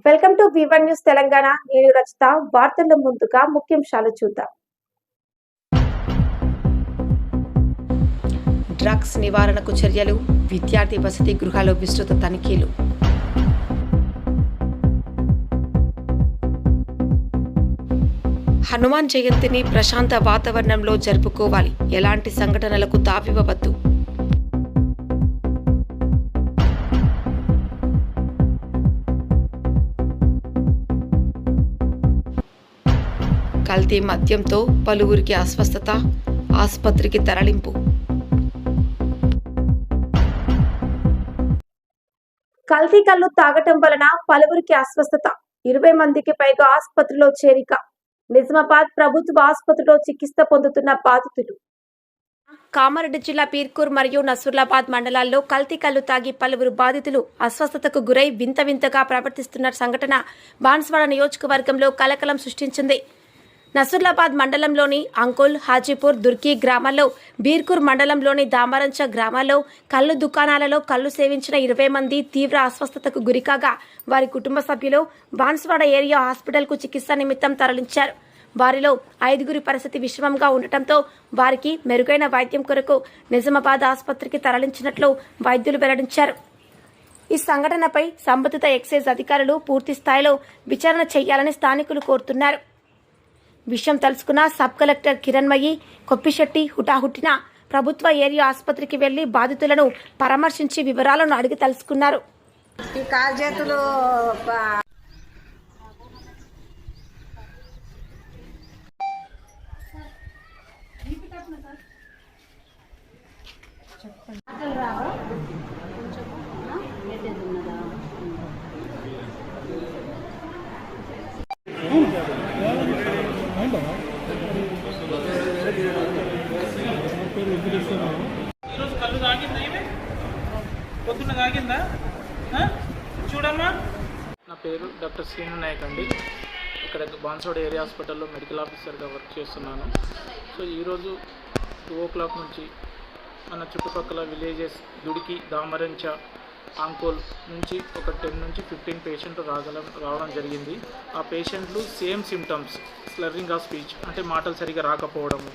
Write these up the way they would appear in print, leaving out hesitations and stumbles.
Welcome to V1 news Telangana. నేను రచిత. వార్తల్లో ముందుగా ముఖ్యాంశాలు చూద్దాం. డ్రగ్స్ నివారణకు చర్యలు, విద్యార్థి వసతి గృహాల్లో విస్తృత తనిఖీలు. హనుమాన్ జయంతిని ప్రశాంత వాతావరణంలో జరుపుకోవాలి. ఎలాంటి సంఘటనలకు తావివ్వవద్దు. కల్తీ మద్యంతో పలువురికి అస్వస్థత, ఆసుపత్రికి తరలింపు. కల్తీ కల్లు తాగటం వలన పలువురికి అస్వస్థత, 20 మందికి పైగా ఆసుపత్రిలో చేరిక. నిజామాబాద్ ప్రభుత్వ ఆసుపత్రిలో చికిత్స పొందుతున్న బాధితులు. కామారెడ్డి జిల్లా పీర్కూర్ మరియు నసూర్లాబాద్ మండలాల్లో కల్తీ కల్లు తాగి పలువురు బాధితులు అస్వస్థతకు గురై వింత వింతగా ప్రవర్తిస్తున్న సంఘటన బాన్స్వాడ నియోజకవర్గంలో కలకలం సృష్టించింది. నసూర్లాబాద్ మండలంలోని అంకోల్, హాజీపూర్, దుర్కి గ్రామాల్లో, బీర్కూర్ మండలంలోని దామరంచ గ్రామాల్లో కల్లు దుకాణాలలో కల్లు సేవించిన 20 మంది తీవ్ర అస్వస్థతకు గురికాగా వారి కుటుంబ సభ్యులు బాన్స్వాడ ఏరియా హాస్పిటల్కు చికిత్స నిమిత్తం తరలించారు. వారిలో 5గురి పరిస్థితి విషమంగా ఉండటంతో వారికి మెరుగైన వైద్యం కొరకు నిజామాబాద్ ఆసుపత్రికి తరలించినట్లు వైద్యులు వెల్లడించారు. ఈ సంఘటనపై సంబంధిత ఎక్సైజ్ అధికారులు పూర్తి స్థాయిలో విచారణ చేయాలని స్థానికులు కోరుతున్నారు. విషయం తెలుసుకున్న సబ్ కలెక్టర్ కిరణ్మయి కొప్పిశెట్టి హుటాహుటిన ప్రభుత్వ ఏరియా ఆసుపత్రికి వెళ్లి బాధితులను పరామర్శించి వివరాలను అడిగి తెలుసుకున్నారు. ఈ కాలు చేతులు ఈరోజు కళ్ళు తాగిందా? ఇవే పొద్దున్న తాగిందా? చూడమ్మా. నా పేరు డాక్టర్ శ్రీను నాయక్ అండి. ఇక్కడ బాన్స్వాడ ఏరియా హాస్పిటల్లో మెడికల్ ఆఫీసర్గా వర్క్ చేస్తున్నాను. సో ఈరోజు 2 o'clock నుంచి మన చుట్టుపక్కల విలేజెస్ దుడికి, దామరంచ, అంకోల్ నుంచి ఒక 10 నుంచి 15 పేషెంట్లు రావడం జరిగింది. ఆ పేషెంట్లు సేమ్ సిమ్టమ్స్, స్లర్రింగ్ ఆఫ్ స్పీచ్ అంటే మాటలు సరిగా రాకపోవడము,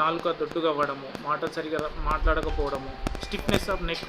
నాలుక దొడ్డుగా అవ్వడము, మాటలు సరిగా మాట్లాడకపోవడము, స్టిఫ్నెస్ ఆఫ్ నెక్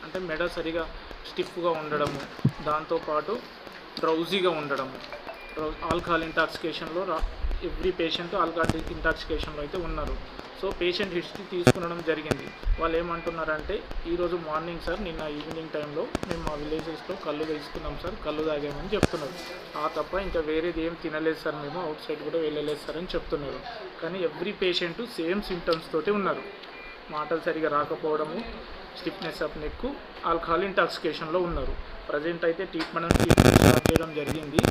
అంటే మెడ సరిగా స్టిఫ్గా ఉండడము, దాంతోపాటు డ్రౌజీగా ఉండడము. ఆల్కహాల్ ఇంటాక్సికేషన్లో ఎవ్రీ పేషెంట్ ఆల్కహాల్ ఇంటాక్సికేషన్లో అయితే ఉన్నారు. సో పేషెంట్ హిస్టరీ తీసుకునడం జరిగింది. వాళ్ళు ఏమంటున్నారంటే, ఈరోజు మార్నింగ్ సార్, నిన్న ఈవినింగ్ టైంలో మేము మా విలేజెస్లో కళ్ళు తీసుకున్నాం సార్, కళ్ళు తాగామని చెప్తున్నారు. ఆ తప్ప ఇంకా వేరేది ఏం తినలేదు సార్, మేము అవుట్ సైడ్ కూడా వెళ్ళలేదు సార్ అని చెప్తున్నారు. కానీ ఎవ్రీ పేషెంట్ సేమ్ సిమ్టమ్స్ తోటి ఉన్నారు. మాటలు సరిగా రాకపోవడము, స్టిఫ్నెస్ ఆఫ్ నెక్, ఆల్కహాల్ ఇంటాక్సికేషన్లో ఉన్నారు. ప్రజెంట్ అయితే ట్రీట్మెంట్ స్టార్ట్ చేయడం జరిగింది.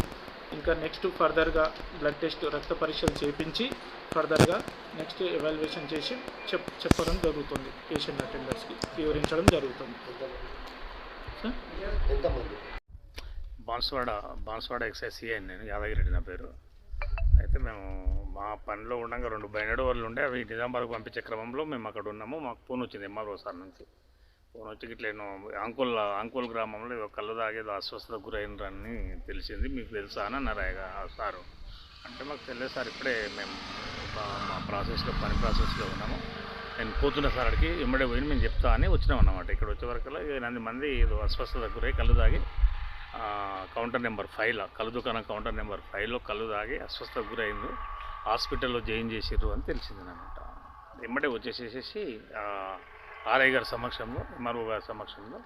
ఇంకా నెక్స్ట్ ఫర్దర్గా బ్లడ్ టెస్ట్, రక్త పరీక్షలు చేయించి ఫర్దర్గా నెక్స్ట్ ఎవాల్యుయేషన్ చేసి చెప్పడం జరుగుతుంది. పేషెంట్ అటెండర్స్కి వివరించడం జరుగుతుంది. బాన్స్వాడ ఎక్సైజ్ సిఐ నేను, యాదగిరెడ్డి నా పేరు. అయితే మేము మా పనిలో ఉండగా 2 బైనడ్ వాళ్ళు ఉండే, అవి నిజామాబాద్కు పంపించే క్రమంలో మేము అక్కడ ఉన్నాము. మాకు ఫోన్ వచ్చింది ఎంఆర్ఓ సార్ నుంచి. ఫోన్ వచ్చి ఇట్లా నేను అంకోల్ గ్రామంలో కళ్ళు తాగేదో అస్వస్థతకు గురైనరని తెలిసింది, మీకు తెలుసా అని అన్నారు సారు. అంటే మాకు తెలియదు సార్, ఇప్పుడే మేము మా పని ప్రాసెస్లో ఉన్నాము, నేను పోతున్న సార్ అడిగి ఇమ్మడే పోయి మేము చెప్తా అని వచ్చినాం అన్నమాట. ఇక్కడ వచ్చే వరకు 8 మంది ఏదో అస్వస్థతకు గురై కళ్ళు తాగి కౌంటర్ నెంబర్ 5లో, కళ్ళు దుకాణం కౌంటర్ నెంబర్ 5లో కళ్ళు తాగి అస్వస్థతకు గురైంది, హాస్పిటల్లో జాయిన్ చేసిర్రు అని తెలిసింది అన్నమాట. ఇమ్మడే వచ్చేసేసి ఆర్ఐ గారి సమక్షంలో, ఎంఆర్ఓ గారి సమక్షంలో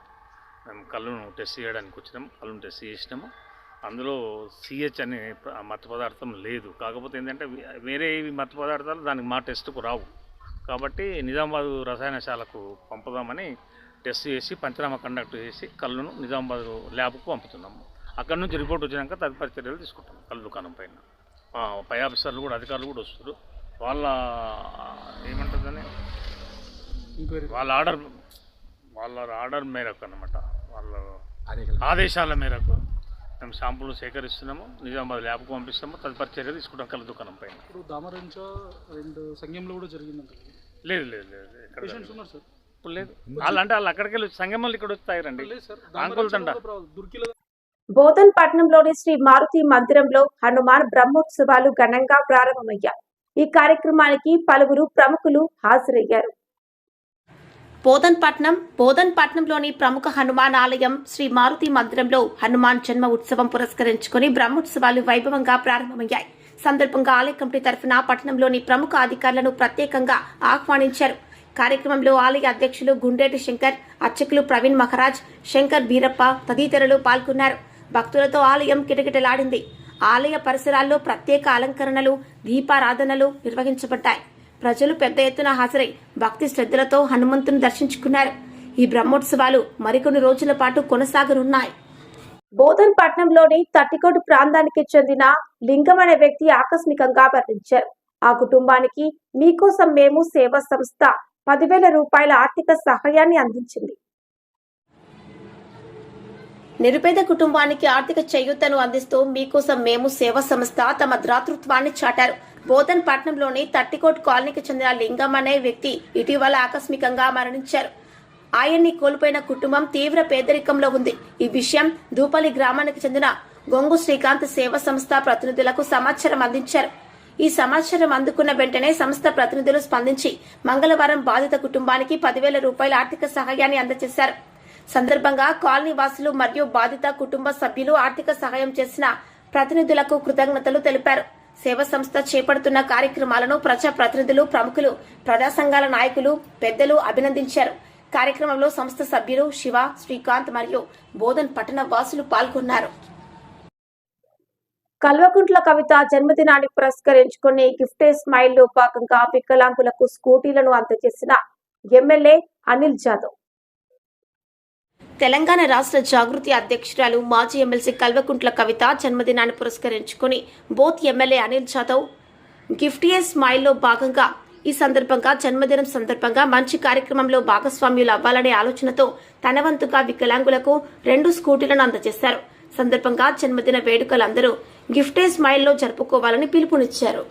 మేము కళ్ళును టెస్ట్ చేయడానికి వచ్చినాము. కళ్ళును టెస్ట్ చేసినాము. అందులో సిహెచ్ అనే మత్తు పదార్థం లేదు. కాకపోతే ఏంటంటే వేరే మత్తు పదార్థాలు దానికి మా టెస్ట్కు రావు. కాబట్టి నిజామాబాద్ రసాయనశాలకు పంపుదామని టెస్ట్ చేసి పంచనామా కండక్ట్ చేసి కళ్ళును నిజామాబాద్ ల్యాబ్కు పంపుతున్నాము. అక్కడ నుంచి రిపోర్ట్ వచ్చినాక తదుపరి చర్యలు తీసుకుంటాం. కళ్ళు దుకాణం పైన పై ఆఫీసర్లు కూడా, అధికారులు కూడా వస్తారు. వాళ్ళ ఏమంటుందని వాళ్ళ ఆర్డర్ మేరకు అన్నమాట, వాళ్ళ ఆదేశాల మేరకు మేము శాంపుల్ సేకరిస్తున్నాము, నిజామాబాద్ ల్యాబ్కు పంపిస్తాము, తదుపరి చర్య తీసుకుంటాం కళ్ళ దుకాణం పైన. ఇప్పుడు దామరంచ 2 సంఘంలో కూడా జరిగిందంట. లేదు ఇప్పుడు లేదు. వాళ్ళు అక్కడికి వెళ్ళి సంగమాలు ఇక్కడ వచ్చి తాగారండి. అంకుల్ తండ బోధన్ పట్టణంలోని శ్రీ మారుతి మందిరంలో హనుమాన్ బ్రహ్మోత్సవాలు ఘనంగా ప్రారంభమయ్యాయి. ఈ కార్యక్రమానికి పలువురు ప్రముఖులు హాజరయ్యారు. బోధన్ పట్నంలోని ప్రముఖ హనుమాన్ ఆలయం శ్రీ మారుతి మందిరంలో హనుమాన్ జన్మ ఉత్సవం పురస్కరించుకుని బ్రహ్మోత్సవాలు వైభవంగా ప్రారంభమయ్యాయి. సందర్భంగా ఆలయ కమిటీ తరఫున పట్టణంలోని ప్రముఖ అధికారులను ప్రత్యేకంగా ఆహ్వానించారు. కార్యక్రమంలో ఆలయ అధ్యక్షులు గుండేటి శంకర్, అర్చకులు ప్రవీణ్ మహారాజ్, శంకర్ బీరప్ప తదితరులు పాల్గొన్నారు. భక్తులతో ఆలయం కిటకిటలాడింది. ఆలయ పరిసరాల్లో ప్రత్యేక అలంకరణలు, దీపారాధనలు నిర్వహించబడ్డాయి. ప్రజలు పెద్ద ఎత్తున హాజరై భక్తి శ్రద్ధలతో హనుమంతుని దర్శించుకున్నారు. ఈ బ్రహ్మోత్సవాలు మరికొన్ని రోజుల పాటు కొనసాగనున్నాయి. బోధన్ పట్టణంలోని తట్టికోటు ప్రాంతానికి చెందిన లింగం అనే వ్యక్తి ఆకస్మికంగా మరణించారు. ఆ కుటుంబానికి మీకోసం మేము సేవా సంస్థ 10,000 రూపాయల ఆర్థిక సహాయాన్ని అందించింది. నిరుపేద కుటుంబానికి ఆర్థిక చేయూతను అందిస్తూ మీకోసం మేము సేవా సంస్థ తమ దాతృత్వాన్ని చాటారు. బోధన్ పట్టణంలోని తట్టికోట్ కాలనీకి చెందిన లింగం అనే వ్యక్తి ఇటీవల ఆకస్మికంగా మరణించారు. ఆయన్ని కోల్పోయిన కుటుంబం తీవ్ర పేదరికంలో ఉంది. ఈ విషయం దూపల్లి గ్రామానికి చెందిన గొంగు శ్రీకాంత్ సేవా సంస్థ ప్రతినిధులకు సమాచారం అందించారు. ఈ సమాచారం అందుకున్న వెంటనే సంస్థ ప్రతినిధులు స్పందించి మంగళవారం బాధిత కుటుంబానికి 10,000 రూపాయల ఆర్థిక సహాయాన్ని అందజేశారు. సందర్భంగా కాలనీ వాసులు మరియు బాధిత కుటుంబ సభ్యులు ఆర్థిక సహాయం చేసిన ప్రతినిధులకు కృతజ్ఞతలు తెలిపారు. సేవా సంస్థ చేపడుతున్న కార్యక్రమాలను ప్రజా ప్రతినిధులు, ప్రముఖులు, ప్రజా సంఘాల నాయకులు, పెద్దలు అభినందించారు. కార్యక్రమంలో సంస్థ సభ్యులు శివ, శ్రీకాంత్ మరియు బోధన్ పట్టణ వాసులు పాల్గొన్నారు. కల్వకుంట్ల కవిత జన్మదినాన్ని పురస్కరించుకుని గిఫ్ట్ స్మైల్ లో భాగంగా వికలాంగులకు స్కూటీలను అందజేసిన ఎమ్మెల్యే అనిల్ జాదవ్. తెలంగాణ రాష్ట్ర జాగృతి అధ్యక్షురాలు మాజీ ఎమ్మెల్సీ కల్వకుంట్ల కవిత జన్మదినాన్ని పురస్కరించుకుని బోత్ ఎమ్మెల్యే అనిల్ జాదవ్ గిఫ్ట్ స్మైల్లో భాగంగా ఈ సందర్భంగా జన్మదినం సందర్భంగా మంచి కార్యక్రమంలో భాగస్వామ్యులు అవ్వాలనే ఆలోచనతో తన వంతుగా వికలాంగులకు 2 స్కూటీలను అందజేశారు. సందర్భంగా జన్మదిన వేడుకలందరూ గిఫ్ట్ స్మైల్లో జరుపుకోవాలని పిలుపునిచ్చారు.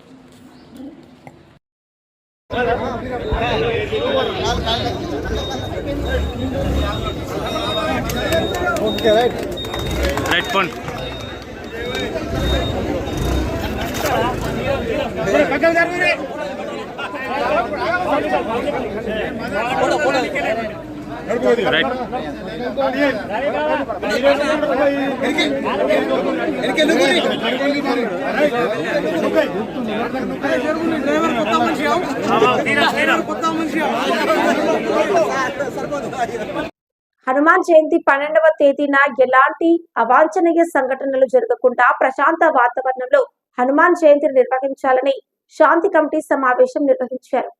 హనుమాన్ జయంతి 12వ తేదీన ఎలాంటి అవాంఛనీయ సంఘటనలు జరగకుండా ప్రశాంత వాతావరణంలో హనుమాన్ జయంతిని నిర్వహించాలని శాంతి కమిటీ సమావేశం నిర్వహించారు.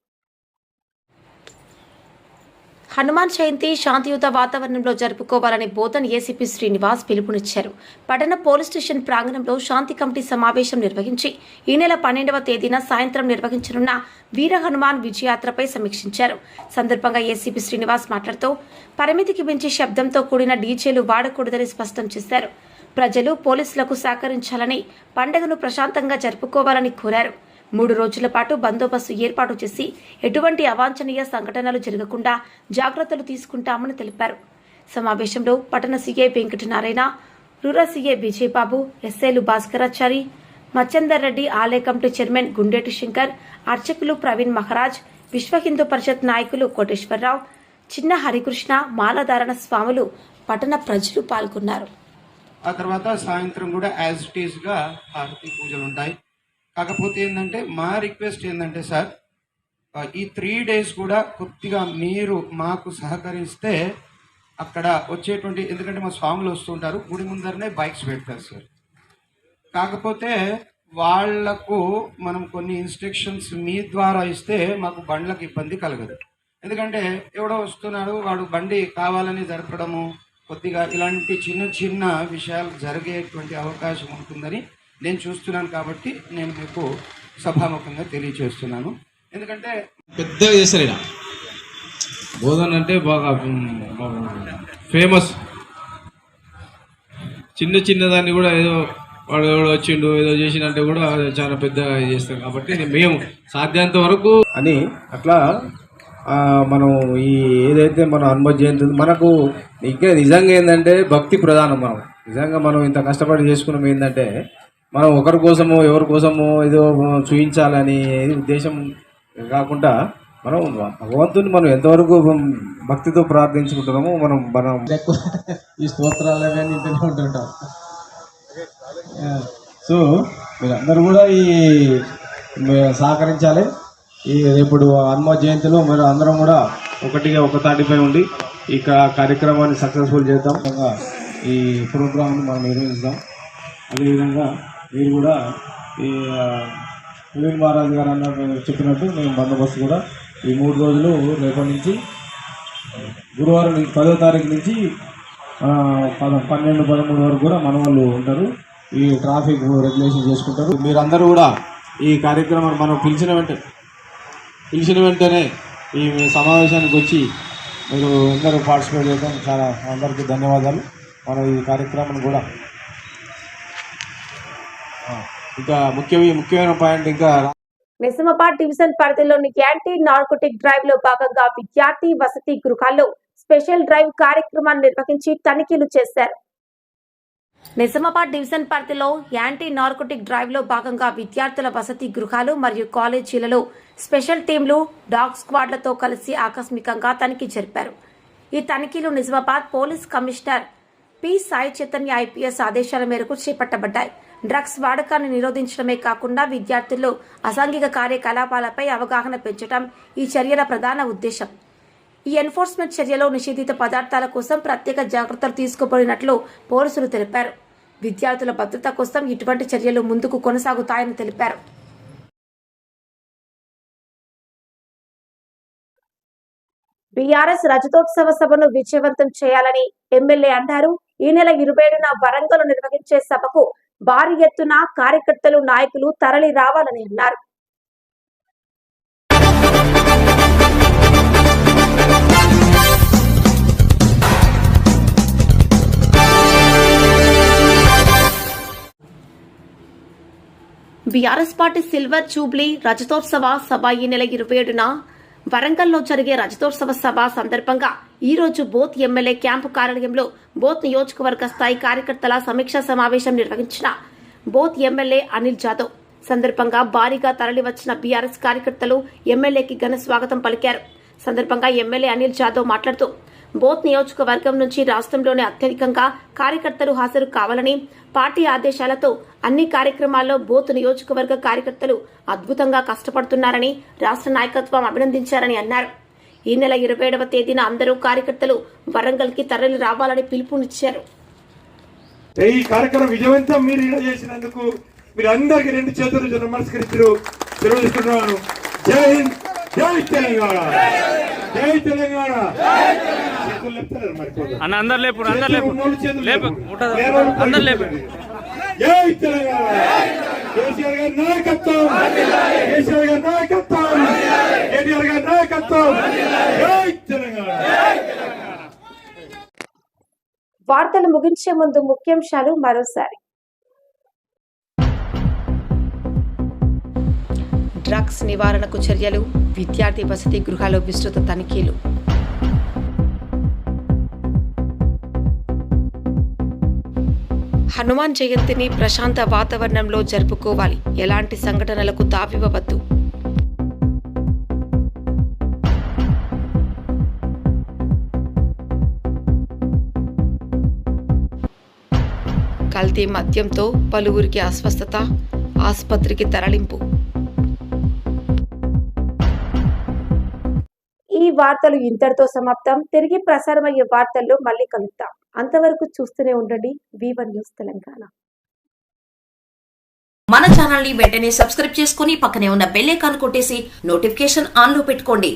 హనుమాన్ జయంతి శాంతియుత వాతావరణంలో జరుపుకోవాలని బోధన్ ఏసీపీ శ్రీనివాస్ పిలుపునిచ్చారు. పట్టణ పోలీస్ స్టేషన్ ప్రాంగణంలో శాంతి కమిటీ సమావేశం నిర్వహించి ఈ నెల 12వ తేదీన సాయంత్రం నిర్వహించనున్న వీర హనుమాన్ విజయయాత్రపై సమీక్షించారు. సందర్భంగా ఏసీపీ శ్రీనివాస్ మాట్లాడుతూ పరిమితికి మించి శబ్దంతో కూడిన డీజేలు వాడకూడదని స్పష్టం చేశారు. ప్రజలు పోలీసులకు సహకరించాలని, పండుగను ప్రశాంతంగా జరుపుకోవాలని కోరారు. 3 రోజుల పాటు బందోబస్తు ఏర్పాటు చేసి ఎటువంటి అవాంఛనీయ సంఘటనలు జరగకుండా జాగ్రత్తలు తీసుకుంటామని తెలిపారు. సమావేశంలో పట్టణ CI Venkatanarayana, rural CI Vijaya Babu, ఎస్ఐలు భాస్కరాచారి, మచ్చందర్ రెడ్డి, ఆలయ కమిటీ చైర్మన్ గుండేటి శంకర్, అర్చకులు ప్రవీణ్ మహారాజ్, విశ్వ హిందూ పరిషత్ నాయకులు కోటేశ్వరరావు, చిన్న హరికృష్ణ, మాలాధారణ స్వాములు, పట్టణ ప్రజలు పాల్గొన్నారు. ఆ తర్వాత సాయంత్రం కూడా యాజ్ ఇట్ ఈస్ గా హారతి పూజలు ఉంటాయి. కాకపోతే ఏంటంటే మా రిక్వెస్ట్ ఏంటంటే సార్, ఈ 3 days కూడా కొద్దిగా మీరు మాకు సహకరిస్తే అక్కడ వచ్చేటువంటి, ఎందుకంటే మా స్వాములు వస్తుంటారు, గుడి ముందరనే బైక్స్ పెడతారు సార్. కాకపోతే వాళ్లకు మనం కొన్ని ఇన్స్ట్రక్షన్స్ మీ ద్వారా ఇస్తే మాకు బండ్లకు ఇబ్బంది కలగదు. ఎందుకంటే ఎవడో వస్తున్నాడు, వాడు బండి కావాలని జరపడము, కొద్దిగా ఇలాంటి చిన్న చిన్న విషయాలు జరిగేటువంటి అవకాశం ఉంటుందని నేను చూస్తున్నాను. కాబట్టి నేను మీకు సభాముఖంగా తెలియజేస్తున్నాను. ఎందుకంటే పెద్దగా చేస్తారు ఇలా బోధన అంటే బాగా ఫేమస్. చిన్నదాన్ని కూడా ఏదో వాడు ఎవడో వచ్చిండు ఏదో చేసినంటే కూడా చాలా పెద్దగా చేస్తారు. కాబట్టి మేము సాధ్యంత వరకు అని అట్లా మనం ఈ ఏదైతే మన హనుమత్ జయంతి మనకు ఇంకా నిజంగా ఏంటంటే భక్తి ప్రధానం. మనం నిజంగా మనం ఇంత కష్టపడి చేసుకున్నాం ఏంటంటే మనం ఒకరి కోసమో ఎవరి కోసమో ఏదో చూపించాలని ఉద్దేశం కాకుండా మనం భగవంతుని మనం ఎంతవరకు భక్తితో ప్రార్థించుకుంటున్నామో మనం ఈ స్తోత్రాలు కానీ ఇంటనే ఉంటుంటాం. సో మీరు అందరూ కూడా సహకరించాలి. ఈ రేపుడు హనుమ జయంతిలో మీరు అందరం కూడా ఒక తాటిపై ఉండి ఈ కార్యక్రమాన్ని సక్సెస్ఫుల్ చేద్దాం. ఈ ప్రోగ్రామ్ని మనం నిర్వహిస్తాం. అదేవిధంగా మీరు కూడా ఈ ప్రవీణ్ మహారాజ్ గారు అన్న చెప్పినట్టు మేము బందోబస్తు కూడా ఈ 3 రోజులు రేపటి నుంచి గురువారం 10వ తారీఖు నుంచి 12, 13 వరకు కూడా మన వాళ్ళు ఉంటారు. ఈ ట్రాఫిక్ రెగ్యులేషన్ చేసుకుంటారు. మీరందరూ కూడా ఈ కార్యక్రమాన్ని మనం పిలిచిన వెంటనే ఈ సమావేశానికి వచ్చి మీరు అందరూ పార్టిసిపేట్ చేయడం చాలా అందరికీ ధన్యవాదాలు. మనం ఈ కార్యక్రమాన్ని కూడా ఇంకా ముఖ్యమైన పాయింట్ ఇంకా నిజామాబాద్ డివిజన్ పరిధిలోని యాంటీ నార్కోటిక్ డ్రైవ్ లో భాగంగా విద్యార్థి వసతి గృహాల్లో స్పెషల్ డ్రైవ్ కార్యక్రమాన్ని నిర్వహించి తనిఖీలు చేశారు. నిజామాబాద్ డివిజన్ పరిధిలో యాంటీ నార్కోటిక్ డ్రైవ్ లో భాగంగా విద్యార్థుల వసతి గృహాలు మరియు కాలేజీలలో స్పెషల్ టీంలు డాగ్ స్క్వాడ్లతో కలిసి ఆకస్మికంగా తనిఖీ జరిపారు. ఈ తనిఖీలు Nizamabad police commissioner P Sai Chaitanya IPS ఆదేశాల మేరకు చేపట్టబడ్డాయి. డ్రగ్స్ వాడకాన్ని నిరోధించడమే కాకుండా విద్యార్థుల్లో అసాంఘిక కార్యకలాపాలపై అవగాహన పెంచడం ఈ చర్యల ప్రధాన ఉద్దేశం. ఈ ఎన్ఫోర్స్మెంట్ చర్యలో నిషేధిత పదార్థాల కోసం ప్రత్యేక జాగ్రత్తలు తీసుకోబడినట్లు పోలీసులు తెలిపారు. విద్యార్థుల భద్రత కోసం ఇటువంటి చర్యలు ముందుకు కొనసాగుతాయని తెలిపారు. బీఆర్ఎస్ రజతోత్సవ సభను విజయవంతం చేయాలని ఎమ్మెల్యే అన్నారు. ఈ నెల 27న వరంగల్ నిర్వహించే సభకు భారీ ఎత్తున కార్యకర్తలు నాయకులు తరలి రావాలని అన్నారు. బీఆర్ఎస్ పార్టీ సిల్వర్ జూబ్లీ రజతోత్సవ సభ ఈ నెల 27న వరంగల్లో జరిగే రజతోత్సవ సభ సందర్భంగా ఈ రోజు బోత్ ఎమ్మెల్యే క్యాంపు కార్యాలయంలో బోత్ నియోజకవర్గ స్థాయి కార్యకర్తల సమీక్షా సమావేశం నిర్వహించిన బోత్ ఎమ్మెల్యే అనిల్ జాదవ్ సందర్భంగా భారీగా తరలివచ్చిన బీఆర్ఎస్ కార్యకర్తలు ఎమ్మెల్యేకి ఘన స్వాగతం పలికారు. సందర్భంగా ఎమ్మెల్యే అనిల్ జాదవ్ మాట్లాడుతూ బోత్ నియోజకవర్గం నుంచి రాష్ట్రంలోనే అత్యధికంగా కార్యకర్తలు హాజరు కావాలని, పార్టీ ఆదేశాలతో అన్ని కార్యక్రమాల్లో బోత్ నియోజకవర్గ కార్యకర్తలు అద్భుతంగా కష్టపడుతున్నారని రాష్ట్ర నాయకత్వం అభినందించారని అన్నారు. ఈ నెల 27వ తేదీన అందరూ కార్యకర్తలు వరంగల్ కి తరలి రావాలని పిలుపునిచ్చారు. ఈ కార్యక్రమం విజయవంతం మీరు చేసినందుకు మీరు అందరికీ 2 చేతులు నమస్కరిస్తూ తెలియజేస్తున్నాను. జై హింద్, జై తెలంగాణ, జై తెలంగాణ. అన్న అందరు లేపు, అందరు లేపు, అందరు లేపు. జై తెలంగాణ. కేసీఆర్ గారి నాయకత్వం, కేసీఆర్ గారి నాయకత్వం, కేటీఆర్ గారి నాయకత్వం. జై తెలంగాణ. వార్తలు ముగించే ముందు ముఖ్యాంశాలు మరోసారి. డ్రగ్స్ నివారణకు చర్యలు, విద్యార్థి వసతి గృహాల్లో విస్తృత తనిఖీలు. హనుమాన్ జయంతిని ప్రశాంత వాతావరణంలో జరుపుకోవాలి. ఎలాంటి సంఘటనలకు తావివ్వవద్దు. కల్తీ మద్యంతో పలువురికి అస్వస్థత, ఆసుపత్రికి తరలింపు. ఈ వార్తలు ఇంతటితో సమాప్తం. తిరిగి ప్రసారమయ్యే వార్తల్లో మళ్ళీ కలుద్దాం. అంతవరకు చూస్తూనే ఉండండి V1 న్యూస్ తెలంగాణ. మన ఛానల్ ని వెంటనే సబ్స్క్రైబ్ చేసుకుని పక్కనే ఉన్న బెల్ ఐకాన్ కొట్టేసి నోటిఫికేషన్ ఆన్ లో పెట్టుకోండి.